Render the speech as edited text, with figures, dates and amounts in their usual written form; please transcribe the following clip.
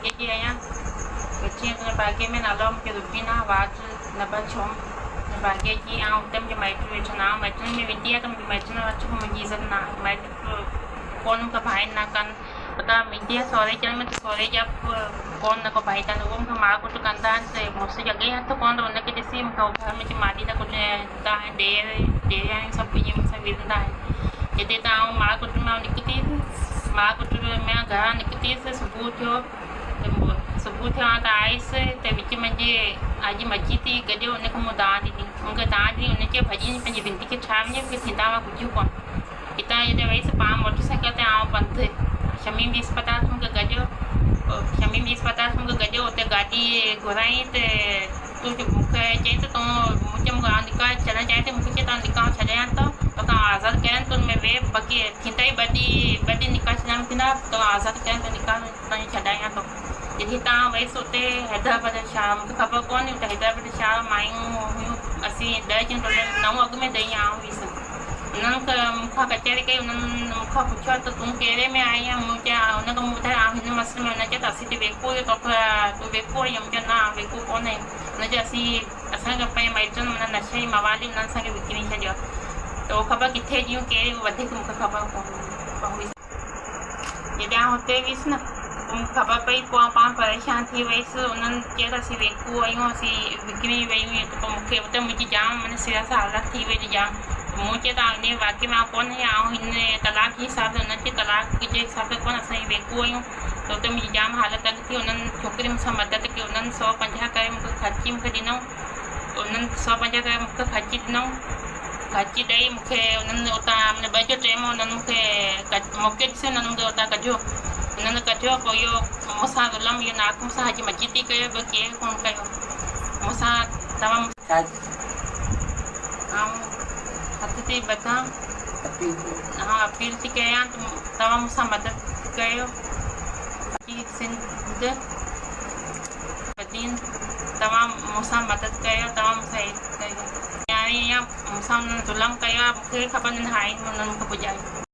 भाग्य जी आहियां। बच्ची भाग्य में नालो मूंखे रुबीना वाज नंबर 6 भाग्य जी। ऐं हुते मुंहिंजे माइट वेठल आहियां। माइटनि में वेंदी आहे त मुंहिंजे माइटनि अच मुंहिंजी इज़त न माइट कोन मूंखे भाई न कनि पता वेंदी आहे सहुरे चवण में त सहुरे जा कोन न को भाई अथनि उहो मूंखे मार कुट कंदा आहिनि त मुड़ुस जॻहि हथ कोन त हुनखे ॾिसी मूंखे घर में मारी था कुझु हितां ॾेराणियूं सभु ईअं मूंसां विढ़ंदा आहिनि। हिते त आउं मार कुट में निकितीसि मार कुट में घरां निकितीसि सुबुह थियो त आयसि त विच मुंहिंजे अॼु मची थी गॾु हुनखे मूं दांह ॾिनी मूंखे दांह ॾिनी हुनखे भॼी पंहिंजी ज़िंदगी खे छा वञे मूंखे थींदा हुआ कुझु कोन। हितां हिते वईसि पाण मोटरसाइकिल ते आउं पंधु शमीम जी अस्पताल मूंखे गॾु हुते गाॾी घुराई त तूं मूंखे चई त तूं मूंखे निकाह छॾणु चाहे थी मूंखे चई तव्हां निकाह छॾायां त तोखां आज़ादु कयनि त हुनमें वेह बाक़ी थींदा ई ॿ ॾींहं निकाह छॾण थींदा तोखां आज़ादु कयनि त निकाह तव्हांजो छॾायां थो। जॾहिं हितां वयसि हुते हैदराबाद शहर मूंखे ख़बर कोन्हे त हैदराबाद शहर मायूं हुयूं असीं 10 ॾींहं 9 अॻु में ॾेई आऊं हुईसि। उन्हनि मूंखां कचहरी कई उन्हनि मूंखां पुछियो त तूं कहिड़े में आई आहीं मूं चयो हुनखे मूं ॿुधायो हिन मसइले में हुन चयो त असीं त वेको हुयो तोखे तूं वेको आहीं मूं चयो न वेको कोन आहे हुन चयो असांखे पंहिंजे माइटनि माना नशे जी मवाली हुननि असांखे विकिणी छॾियो त उहो ख़बर किथे ॾियूं कहिड़ी वधीक मूंखे ख़बर कोन्हे। जॾहिं हुते वियुसि न मूंखे ख़बर पई पोइ पाण परेशान थी वईसि उन्हनि चयो त असीं वेकू आहियूं असीं विकिणी वयूं आहियूं त पोइ मूंखे हुते मुंहिंजी जाम माना सिर सां हालत थी वई जाम मूं चयो त हिन वाक़ई में कोन ऐं हिन तलाक जे हिसाब सां हुन चयो तलाक जे हिसाब सां कोन असां वेकू आहियूं त हुते मुंहिंजी जाम हालत अॻु थी उन्हनि छोकिरी मूंसां मदद कई उन्हनि 150 करे मूंखे ख़र्ची मूंखे ॾिनऊं उन्हनि 150 करे मूंखे ख़र्ची ॾिनऊं ख़र्ची ॾेई मूंखे उन्हनि उतां माना 2 जो टाइम उन्हनि मूंखे मौक़े ॾिसी उन्हनि मूंखे उतां कढियो उन्हनि कढियो पोइ इहो मूंसां ज़ुल्म इहो नाक मूंसां अॼु मची थी कयो ॿियो केरु कोन कयो मूंसां तव्हां ऐं हथ ते बधां हा अपील थी कयां त तव्हां मूंसां मदद कयो सिंध वधीन तव्हां मूंसां मदद कयो तव्हां मूंसां हेल्प कयो यानी ईअं मूंसां हुननि ज़ुल्म कयो आहे मूंखे ख़बर न आहे हुननि मूंखे पुॼायो।